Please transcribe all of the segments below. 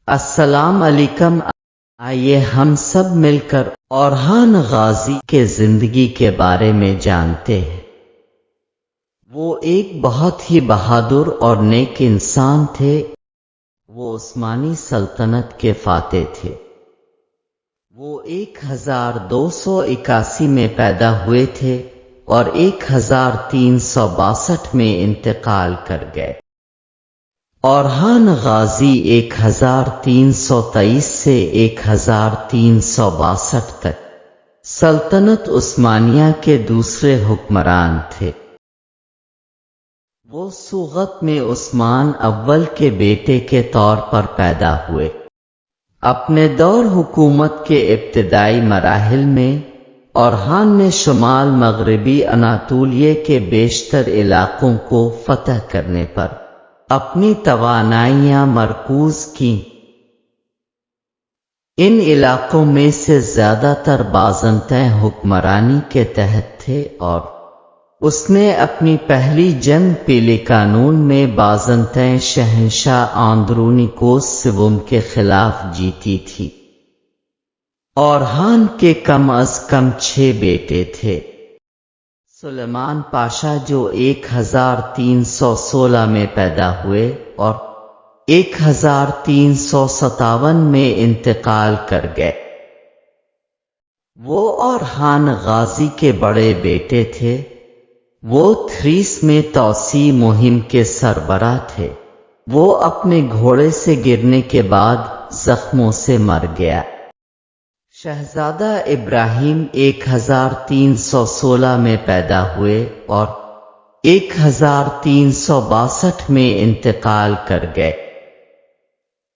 السلام علیکم۔ آئیے ہم سب مل کر اورحان غازی کے زندگی کے بارے میں جانتے ہیں۔ وہ ایک بہت ہی بہادر اور نیک انسان تھے۔ وہ عثمانی سلطنت کے فاتح تھے۔ وہ 1281 میں پیدا ہوئے تھے اور 1362 میں انتقال کر گئے۔ اورحان غازی 1323 سے 1362 تک سلطنت عثمانیہ کے دوسرے حکمران تھے۔ وہ سوغت میں عثمان اول کے بیٹے کے طور پر پیدا ہوئے۔ اپنے دور حکومت کے ابتدائی مراحل میں اورحان نے شمال مغربی اناطولیہ کے بیشتر علاقوں کو فتح کرنے پر اپنی توانائیاں مرکوز کیں۔ ان علاقوں میں سے زیادہ تر بازنطین حکمرانی کے تحت تھے اور اس نے اپنی پہلی جنگ پیلیکانون میں بازنطین شہنشاہ آندرونیکوس سوم کے خلاف جیتی تھی۔ اورحان کے کم از کم 6 بیٹے تھے۔ سلیمان پاشا جو 1316 میں پیدا ہوئے اور 1357 میں انتقال کر گئے۔ وہ اورحان غازی کے بڑے بیٹے تھے۔ وہ تھریس میں توسیع مہم کے سربراہ تھے۔ وہ اپنے گھوڑے سے گرنے کے بعد زخموں سے مر گیا۔ شہزادہ ابراہیم 1316 میں پیدا ہوئے اور 1362 میں انتقال کر گئے۔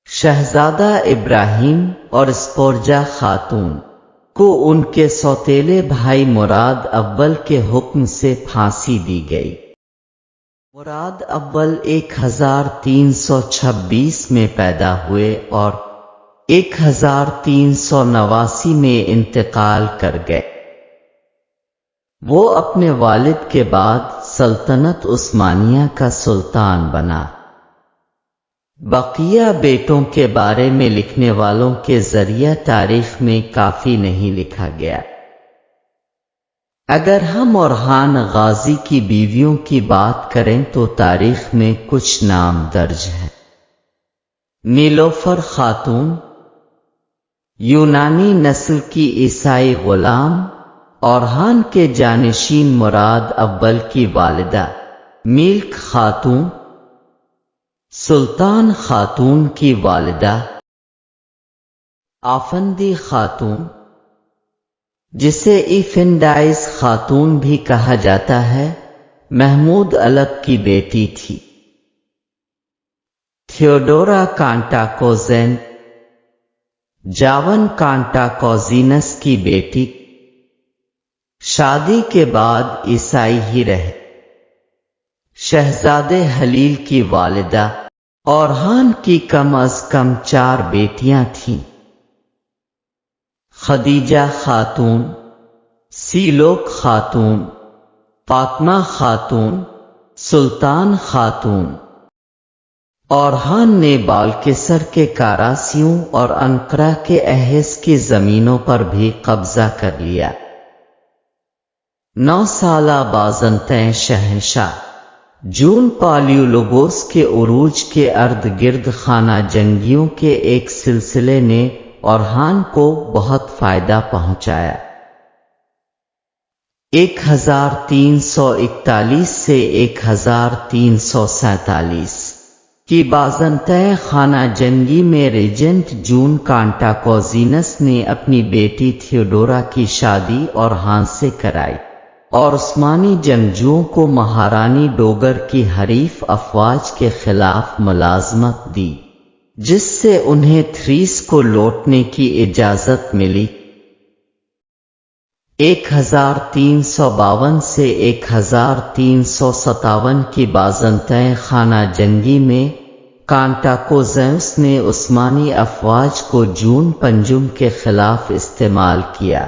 شہزادہ ابراہیم اور اسپورجا خاتون کو ان کے سوتیلے بھائی مراد اول کے حکم سے پھانسی دی گئی۔ مراد اول 1326 میں پیدا ہوئے اور 1389 میں انتقال کر گئے۔ وہ اپنے والد کے بعد سلطنت عثمانیہ کا سلطان بنا۔ بقیہ بیٹوں کے بارے میں لکھنے والوں کے ذریعہ تاریخ میں کافی نہیں لکھا گیا۔ اگر ہم اورحان غازی کی بیویوں کی بات کریں تو تاریخ میں کچھ نام درج ہیں۔ نیلوفر خاتون، یونانی نسل کی عیسائی غلام، اورحان کے جانشین مراد اول کی والدہ میلک خاتون، سلطان خاتون کی والدہ آفندی خاتون، جسے ایفنڈائز خاتون بھی کہا جاتا ہے، محمود الگ کی بیٹی تھی۔ تھیوڈورا کانٹاکوزین، جاون کانٹاکوزینس کی بیٹی، شادی کے بعد عیسائی ہی رہے۔ شہزادے حلیل کی والدہ اورحان کی کم از کم 4 بیٹیاں تھیں۔ خدیجہ خاتون، سیلوک خاتون، فاطمہ خاتون، سلطان خاتون۔ اورحان نے بالکسر کے کاراسیوں اور انقرہ کے احس کی زمینوں پر بھی قبضہ کر لیا۔ 9 سالہ بازنطین شہنشاہ جون پالیولوگوس کے عروج کے ارد گرد خانہ جنگیوں کے ایک سلسلے نے اورحان کو بہت فائدہ پہنچایا۔ 1341 سے 1347 کی بازنطین خانہ جنگی میں ریجنٹ جون کانٹاکوزینس نے اپنی بیٹی تھیوڈورا کی شادی اورحان سے کرائی اور عثمانی جنگجوؤں کو مہارانی ڈوگر کی حریف افواج کے خلاف ملازمت دی، جس سے انہیں تھریس کو لوٹنے کی اجازت ملی۔ 1352 سے 1357 کی بازنطین خانہ جنگی میں کانٹاکوزینس نے عثمانی افواج کو جون پنجم کے خلاف استعمال کیا،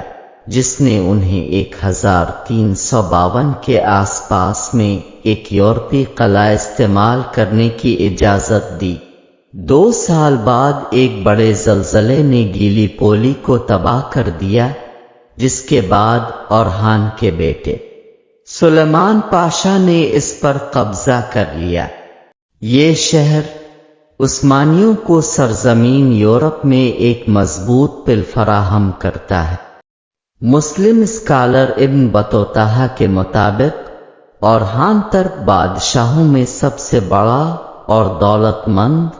جس نے انہیں 1352 کے آس پاس میں ایک یورپی قلعہ استعمال کرنے کی اجازت دی، 2 साल बाद एक बड़े जलजले ने गीली पोली को तबाह कर दिया, जिसके बाद औरहान के बेटे सुलेमान पाशा ने इस पर कब्जा कर लिया। ये शहर उस्मानियों को सरजमीन यूरोप में एक मजबूत पिल फराहम करता है। मुस्लिम स्कॉलर इब्न बतूता के मुताबिक औरहान तुर्क बादशाहों में सबसे बड़ा और दौलतमंद,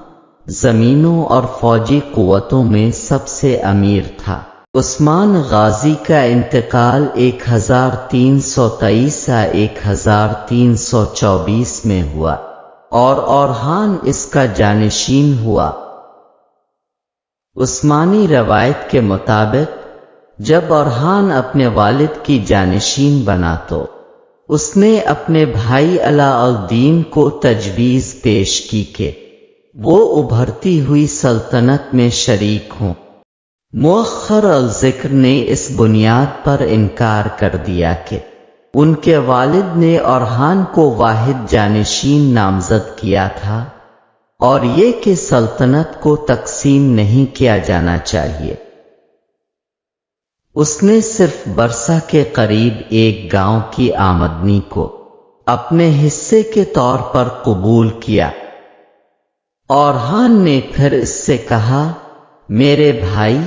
जमीनों और फौजी कुव्वतों में सबसे अमीर था। उस्मान गाजी का इंतकाल 1323 से 1324 में हुआ और औरहान इसका जानिशीन हुआ। उस्मानी रवायत के मुताबिक जब औरहान अपने वालिद की जानिशीन बना तो उसने अपने भाई अलाउद्दीन को तजवीज़ पेश की कि वो उभरती हुई सल्तनत में शरीक हों। मुअख्खर अल-ज़िक्र ने इस बुनियाद पर इनकार कर दिया कि उनके वालिद ने औरहान को वाहिद जानिशीन नामजद किया था और ये कि सल्तनत को तकसीम नहीं किया जाना चाहिए। उसने सिर्फ बरसा के करीब एक गांव की आमदनी को अपने हिस्से के तौर पर कबूल किया। औरहान ने फिर इससे कहा, मेरे भाई,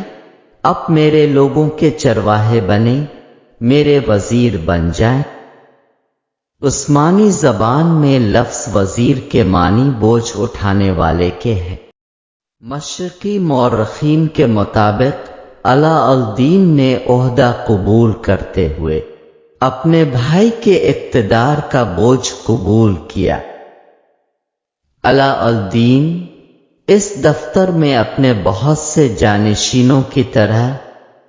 अब मेरे लोगों के चरवाहे बने, मेरे वजीर बन जाएं। उस्मानी जबान में लफ्ज वजीर के मानी बोझ उठाने वाले के हैं। मशरकी मौरखीन के मुताबिक अलाउद्दीन ने ओहदा कबूल करते हुए अपने भाई के इक्तदार का बोझ कबूल किया। अलाउद्दीन इस दफ्तर में अपने बहुत से जानिशीनों की तरह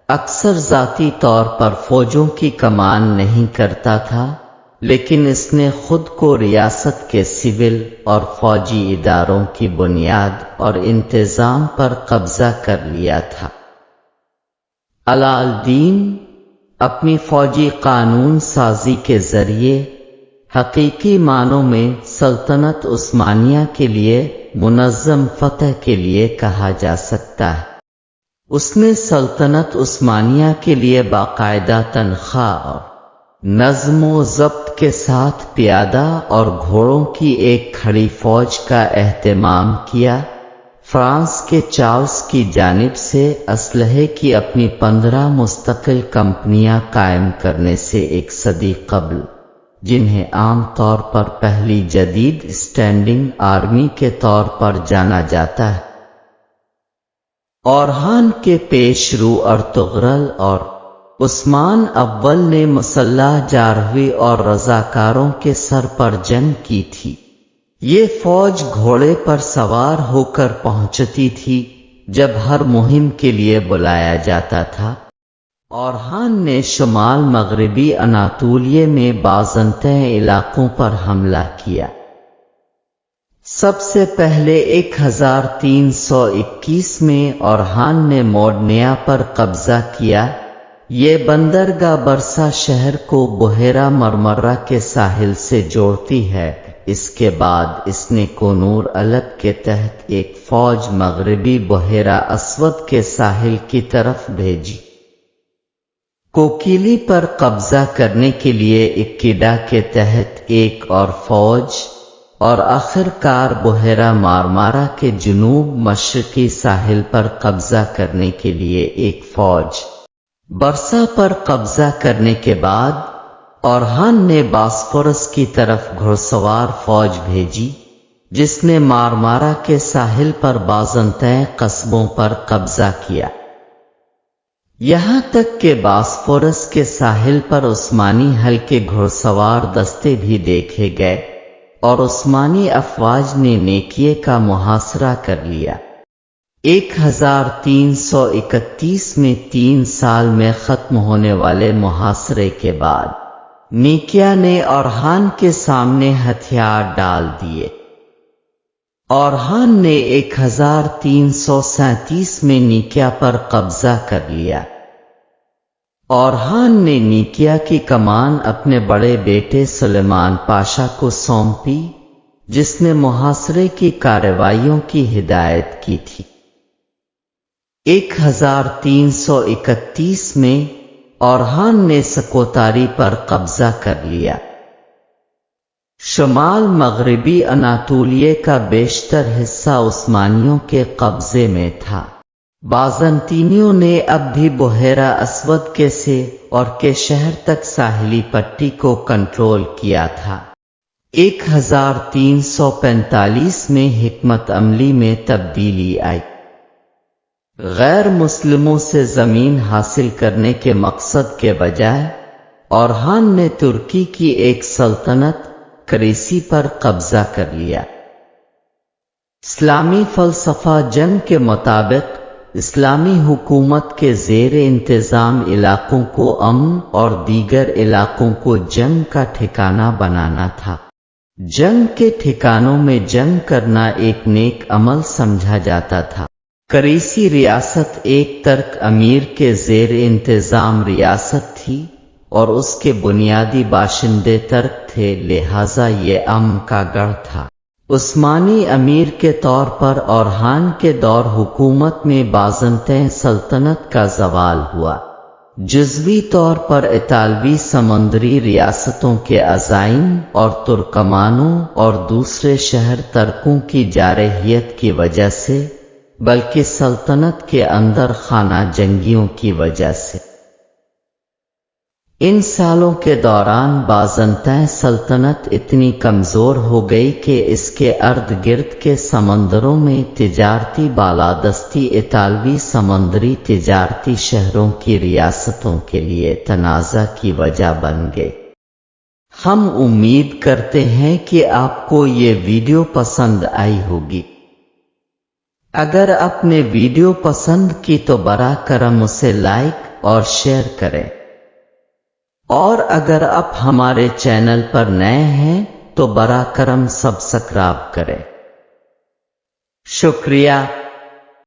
अक्सर जाती तौर पर फौजों की कमान नहीं करता था, लेकिन इसने खुद को रियासत के सिविल और फौजी इदारों की बुनियाद और इंतजाम पर कब्जा कर लिया था। अलाउद्दीन अपनी फौजी कानून साजी के जरिए हकीकी मानों में सल्तनत उस्मानिया के लिए मुनज़्ज़म फतह के लिए कहा जा सकता है। उसने सल्तनत उस्मानिया के लिए बाकायदा तनख्वाह और नज़्म ज़ब्त के साथ पियादा और घोड़ों की एक खड़ी फौज का एहतमाम किया। फ्रांस के चार्ल्स की जानिब से असलहे की अपनी 15 मुस्तकिल कंपनियां कायम करने से एक सदी कबल, जिन्हें आम तौर पर पहली जदीद स्टैंडिंग आर्मी के तौर पर जाना जाता है, औरहान के पेशरू अर्तुगरल और उस्मान अव्वल ने मुसल्लह जारहवी और रजाकारों के सर पर जंग की थी। ये फौज घोड़े पर सवार होकर पहुंचती थी जब हर मुहिम के लिए बुलाया जाता था। औरहान ने शुमाल मगरबी अनातोलिया में बाज़ंतह इलाकों पर हमला किया। सबसे पहले 1321 में औरहान ने मोडनिया पर कब्जा किया। ये बंदरगाह बरसा शहर को बुहेरा मरमरा के साहिल से जोड़ती है। इसके बाद इसने कोनूर अलग के तहत एक फौज मगरबी बुहेरा अस्वद के साहिल की तरफ भेजी। कोकिली पर कब्जा करने के लिए इक्कीडा के तहत एक और फौज और आखिरकार बुहेरा मारमारा के जुनूब मशरकी साहिल पर कब्जा करने के लिए एक फौज। बरसा पर कब्जा करने के बाद औरहान ने बास्फोरस की तरफ घुड़सवार फौज भेजी, जिसने मारमारा के साहिल पर बाज़ंतह कस्बों पर कब्जा किया। यहाँ तक कि बास्फोरस के साहिल पर उस्मानी हल्के घुड़सवार दस्ते भी देखे गए और उस्मानी अफवाज ने नेकिये का मुहासरा कर लिया। 1331 में 3 साल में खत्म होने वाले मुहासरे के बाद निकिया ने औरहान के सामने हथियार डाल दिए। औरहान ने 1337 में निकिया पर कब्जा कर लिया। औरहान ने निकिया की कमान अपने बड़े बेटे सुलेमान पाशा को सौंपी जिसने मुहासरे की कार्रवाइयों की हिदायत की थी। 1331 में औरहान ने सकोतारी पर कब्जा कर लिया। शुमाल मगरिबी अनातोलिया का बेशतर हिस्सा उस्मानियों के कब्जे में था। बाज़ंतीनियों ने अब भी बुहेरा अस्वद के से और के शहर तक साहिली पट्टी को कंट्रोल किया था। 1345 में हिकमत अमली में तब्दीली आई। गैर मुस्लिमों से जमीन हासिल करने के मकसद के बजाय औरहान ने तुर्की की एक सल्तनत करेसी पर कब्जा कर लिया। इस्लामी फलसफा जंग के मुताबिक इस्लामी हुकूमत के ज़ेर इंतज़ाम इलाकों को अमन और दीगर इलाकों को जंग का ठिकाना बनाना था। जंग के ठिकानों में जंग करना एक नेक अमल समझा जाता था। करेसी रियासत एक तर्क अमीर के ज़ेर इंतज़ाम रियासत थी और उसके बुनियादी बाशिंदे तर्क थे, लिहाजा ये अमन का गढ़ था। उस्मानी अमीर के तौर पर औरहान के दौर हुकूमत में बाज़ंतीन सल्तनत का ज़वाल हुआ। जुज़वी तौर पर इतालवी समुद्री रियासतों के अज़ाइम और तुर्कमानों और दूसरे शहर तर्कों की जारहियत की वजह से, बल्कि सल्तनत के अंदर खाना जंगियों की वजह से। इन सालों के दौरान बाज़ंतीन सल्तनत इतनी कमज़ोर हो गई कि इसके अर्द गिर्द के समंदरों में तिजारती बालादस्ती इतालवी समुद्री तिजारती शहरों की रियासतों के लिए तनाज़ा की वजह बन गई। हम उम्मीद करते हैं कि आपको ये वीडियो पसंद आई होगी। अगर आपने वीडियो पसंद की तो बरा करम उसे लाइक और शेयर करें, और अगर आप हमारे चैनल पर नए हैं तो बरा करम सब्सक्राइब करें। शुक्रिया।